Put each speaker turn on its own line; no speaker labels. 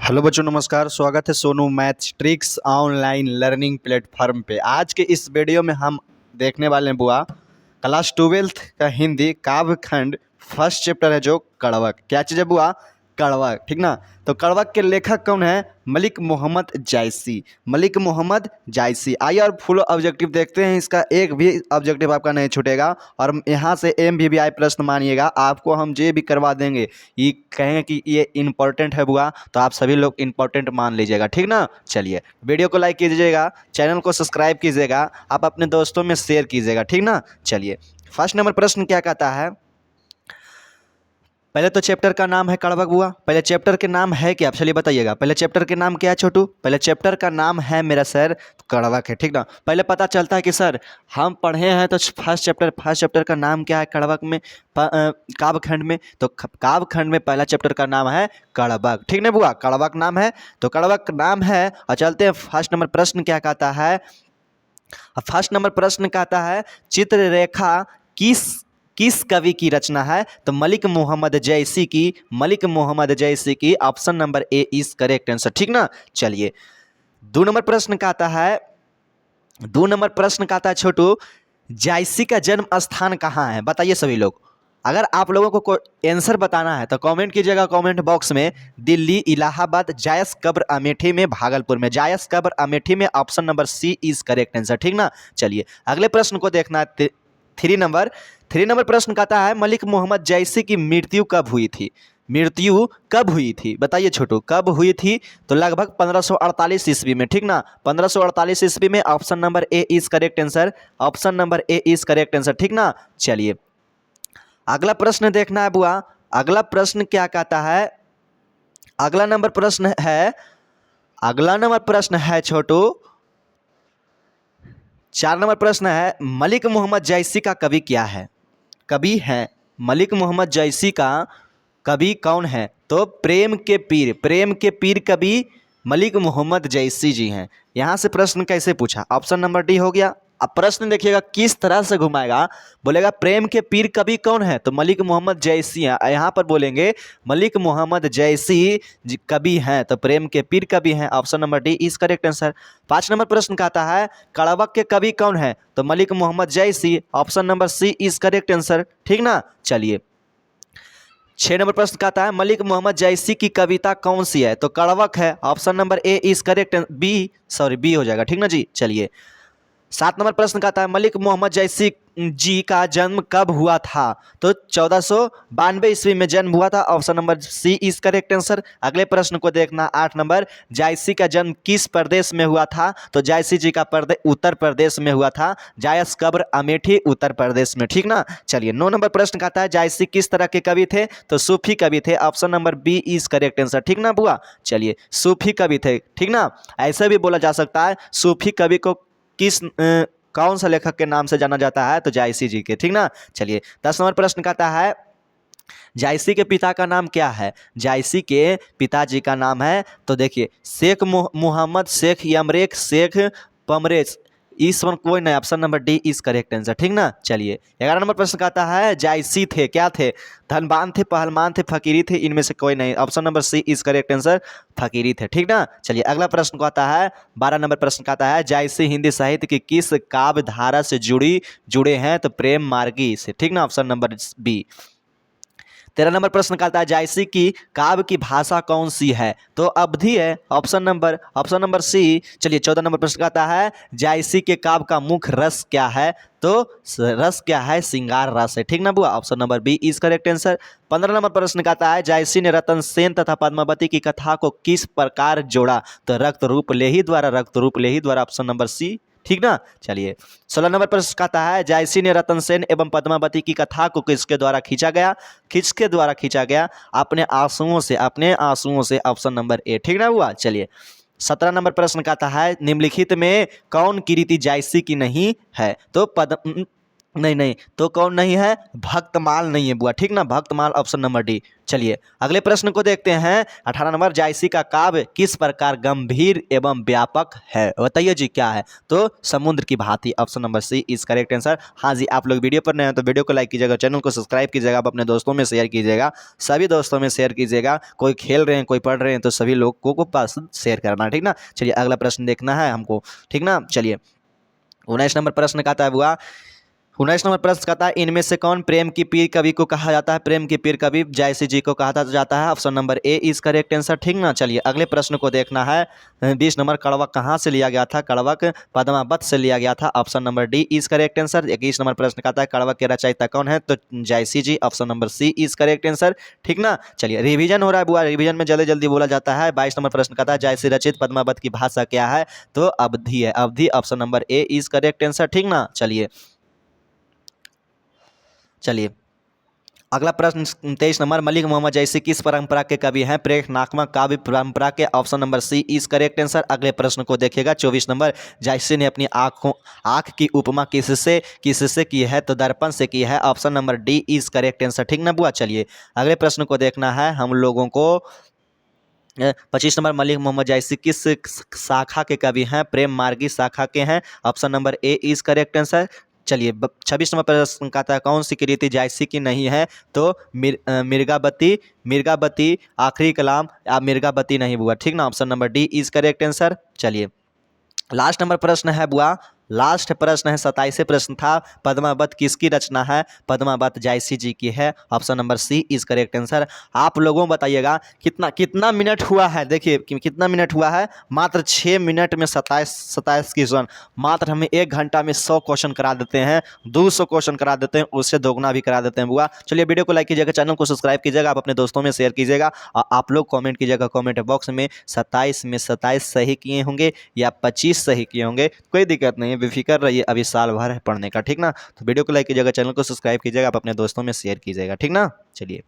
Hello बच्चों, नमस्कार। स्वागत है Sonu maths tricks online learning platform पे। आज के इस वीडियो में हम देखने वाले हैं बुआ क्लास 12th का हिंदी काव्य खंड फर्स्ट चैप्टर है जो कड़वक। क्या चीज़ है बुआ? कड़वक, ठीक ना। तो कड़वक के लेखक कौन है? मलिक मोहम्मद जायसी। मलिक मोहम्मद जायसी। आइए और फुल ऑब्जेक्टिव देखते हैं। इसका एक भी ऑब्जेक्टिव आपका नहीं छूटेगा और यहाँ से MVVI प्रश्न मानिएगा, आपको हम जे भी करवा देंगे। ये कहेंगे कि ये इंपॉर्टेंट है बुआ, तो आप सभी लोग इंपॉर्टेंट मान लीजिएगा, ठीक ना। चलिए, वीडियो को लाइक कीजिएगा, चैनल को सब्सक्राइब कीजिएगा, आप अपने दोस्तों में शेयर कीजिएगा, ठीक ना। चलिए, फर्स्ट नंबर प्रश्न क्या कहता है? पहले तो चैप्टर का नाम है कड़वक बुआ। पहले चैप्टर के नाम है क्या? चलिए बताइएगा, पहले चैप्टर के नाम क्या है छोटू? पहले चैप्टर का नाम है मेरा सर कड़वक है, ठीक ना। पहले पता चलता है कि सर हम पढ़े हैं तो फर्स्ट चैप्टर का नाम क्या है कड़वक में, काव्य खंड में। तो काव्य खंड में पहला चैप्टर का नाम है कड़वक, ठीक ना बुआ। कड़वक नाम है, तो कड़वक नाम है। और चलते हैं फर्स्ट नंबर प्रश्न क्या कहता है। फर्स्ट नंबर प्रश्न कहता है चित्ररेखा किस कवि की रचना है? तो मलिक मोहम्मद जैसी की। मलिक मोहम्मद जैसी की, option number A is correct answer, ठीक ना। चलिए, दो नंबर प्रश्न कहता है छोटू जायसी का जन्म स्थान कहाँ है? बताइए सभी लोग। अगर आप लोगों को आंसर बताना है तो कमेंट कीजिएगा कमेंट बॉक्स में। दिल्ली, इलाहाबाद, जायस कब्र अमेठी में, भागलपुर में। जायस कब्र अमेठी में, option number C is correct answer, ठीक ना। चलिए, अगले प्रश्न को देखना है। थ्री नंबर प्रश्न कहता है मलिक मोहम्मद जैसी की मृत्यु कब हुई थी? मृत्यु कब हुई थी बताइए छोटू, कब हुई थी? तो लगभग 1548 ईस्वी में, ठीक ना। 1548 ईस्वी में, option number A is correct answer. Option number A is correct answer, ठीक ना। चलिए, अगला प्रश्न देखना है बुआ। अगला प्रश्न क्या कहता है? अगला नंबर प्रश्न है छोटू, 4 नंबर प्रश्न है मलिक मोहम्मद जैसी का कवि क्या है? कवि है मलिक मोहम्मद जैसी का कवि कौन है? तो प्रेम के पीर कवि मलिक मोहम्मद जैसी जी हैं। यहाँ से प्रश्न कैसे पूछा? ऑप्शन नंबर डी हो गया। अब प्रश्न देखिएगा किस तरह से घुमाएगा। बोलेगा प्रेम के पीर कवि कौन है? तो मलिक मोहम्मद जैसी हैं। यहाँ पर बोलेंगे मलिक मोहम्मद जैसी कवि हैं, तो प्रेम के पीर कवि हैं। Option number D is correct answer. 5 number प्रश्न कहता है कड़वक के कवि कौन है? तो Malik Muhammad Jaisi. Option number C is correct answer, ठीक ना। चलिए, 6 नंबर प्रश्न कहता है मलिक मोहम्मद जैसी की कविता कौन सी है? तो कड़वक है। Option number A is correct, B हो जाएगा, ठीक ना जी। चलिए, 7 नंबर प्रश्न कहता है मलिक मोहम्मद जैसी जी का जन्म कब हुआ था? तो 1492 ईस्वी में जन्म हुआ था। Option number C is correct answer. अगले प्रश्न को देखना, 8 नंबर, जायसी का जन्म किस प्रदेश में हुआ था? तो जायसी जी का उत्तर प्रदेश में हुआ था। जायस कब्र अमेठी, उत्तर प्रदेश में, ठीक ना। चलिए, 9 नंबर प्रश्न कहता है जायसी किस तरह के कवि थे? तो सूफी कवि थे। Option number B is correct answer, ठीक ना बुआ। चलिए, सूफी कवि थे, ठीक ना। ऐसे भी बोला जा सकता है सूफी कवि को कौन सा लेखक के नाम से जाना जाता है? तो जायसी जी के, ठीक ना। चलिए, 10 नंबर प्रश्न कहता है जायसी के पिता का नाम क्या है? जायसी के पिताजी का नाम है, तो देखिए, शेख मोहम्मद शेख यमरेक शेख पमरेज। इस वन कोई नहीं, option number D is correct answer, ठीक ना। चलिए, 11 नंबर प्रश्न कहता है जायसी थे क्या थे? धनवान थे, पहलवान थे, फकीरी थे, इनमें से कोई नहीं। Option number C is correct answer, फकीरी थे, ठीक ना। चलिए, अगला प्रश्न कहता है 12 नंबर प्रश्न कहता है जायसी हिंदी साहित्य की किस काव्य धारा से जुड़े हैं? तो प्रेम मार्गी से, ठीक ना। Option number B. 13 नंबर प्रश्न कहता है जायसी की काव्य की भाषा कौन सी है? तो अवधी है। Option number C. चलिए, 14 नंबर प्रश्न कहता है जायसी के काव्य का मुख्य रस क्या है? तो रस क्या है? श्रृंगार रस है, ठीक ना बुआ। Option number B is correct answer. 15 नंबर प्रश्न कहता है जायसी ने रतन सेन तथा पद्मावती की कथा को किस प्रकार जोड़ा? तो रक्त रूप लेही द्वारा, ऑप्शन नंबर सी, ठीक ना। चलिए, 16 नंबर प्रश्न कहता है जायसी ने रतन सेन एवं पद्मावती की कथा को किसके द्वारा खींचा गया? अपने आंसुओं से, ऑप्शन नंबर ए, ठीक ना हुआ। चलिए, 17 नंबर प्रश्न कहता है निम्नलिखित में कौन कीर्ति जायसी की नहीं है? तो नहीं नहीं, तो कौन नहीं है? भक्तमाल नहीं है बुआ, ठीक ना, भक्तमाल ऑप्शन नंबर डी। चलिए अगले प्रश्न को देखते हैं। 18 नंबर, जायसी का काव्य किस प्रकार गंभीर एवं व्यापक है? बताइए जी क्या है? तो समुद्र की भांति, option number C is correct answer. हाँ जी, आप लोग वीडियो पर नए हैं तो वीडियो को लाइक कीजिएगा, चैनल को सब्सक्राइब कीजिएगा, आप अपने दोस्तों में शेयर कीजिएगा, सभी दोस्तों में शेयर कीजिएगा। कोई खेल रहे हैं, कोई पढ़ रहे हैं, तो सभी लोगों को पास शेयर करना, ठीक ना। चलिए अगला प्रश्न देखना है हमको, ठीक ना। चलिए 19 नंबर प्रश्न कहता है बुआ, 19 नंबर प्रश्न कहता है, इनमें से कौन प्रेम की पीर कवि को कहा जाता है? प्रेम की पीर कवि जायसी जी को कहा जाता है, option number A is correct answer, ठीक ना। चलिए अगले प्रश्न को देखना है। 20 नंबर, कड़वक कहाँ से लिया गया था? कड़वक पद्मावत से लिया गया था, option number D is correct answer. 21 नंबर प्रश्न कहता है, कड़वक के रचयिता कौन है? तो Jayasi ji, option number C is correct answer, ठीक ना। चलिए रिवीजन हो रहा है बुआ, रिवीजन में जल्दी जल्दी बोला जाता है। 22 नंबर प्रश्न कहता है, जायसी रचित पद्मावत की भाषा क्या है? तो अवधि है, अवधि, option number A is correct answer, ठीक ना। चलिए अगला प्रश्न 23 नंबर, मलिक मोहम्मद जैसी किस परंपरा के कवि हैं? प्रेरणात्मक काव्य परंपरा के, option number C is correct answer. अगले प्रश्न को देखिएगा। 24 नंबर, जैसी ने अपनी आँख की उपमा किससे किससे की है? तो दर्पण से की है, option number D is correct answer, ठीक ना बुआ। चलिए अगले प्रश्न को देखना है हम लोगों को। 25 नंबर, मलिक मोहम्मद जैसी किस शाखा के कवि हैं? प्रेम मार्गी शाखा के हैं, option number A is correct answer. चलिए 26 नंबर प्रश्न कहता है, कौन सी कृति जायसी की नहीं है? तो मिर्गाबती, मिर्गाबती आखिरी कलाम या मिर्गाबती नहीं बुआ, ठीक ना, option number D is correct answer. चलिए लास्ट नंबर प्रश्न है बुआ, लास्ट प्रश्न है, 27वें प्रश्न था, पद्मावत किसकी रचना है? पद्मावत जायसी जी की है, option number C is correct answer. आप लोगों बताइएगा कितना कितना मिनट हुआ है? देखिए कितना मिनट हुआ है, मात्र 6 मिनट में 27 क्वेश्चन। मात्र हमें 1 घंटा में 100 क्वेश्चन करा देते हैं, 200 क्वेश्चन करा देते हैं, उससे दोगुना भी करा देते हैं बुआ। चलिए वीडियो को लाइक कीजिएगा, चैनल को सब्सक्राइब कीजिएगा, आप अपने दोस्तों में शेयर कीजिएगा, और आप लोग कॉमेंट कीजिएगा कॉमेंट बॉक्स में 27 में 27 सही किए होंगे या 25 सही किए होंगे, कोई दिक्कत नहीं है, बेफिक्र रहिए, अभी साल भर है पढ़ने का, ठीक ना। तो वीडियो को लाइक कीजिएगा, चैनल को सब्सक्राइब कीजिएगा, आप अपने दोस्तों में शेयर कीजिएगा, ठीक ना। चलिए।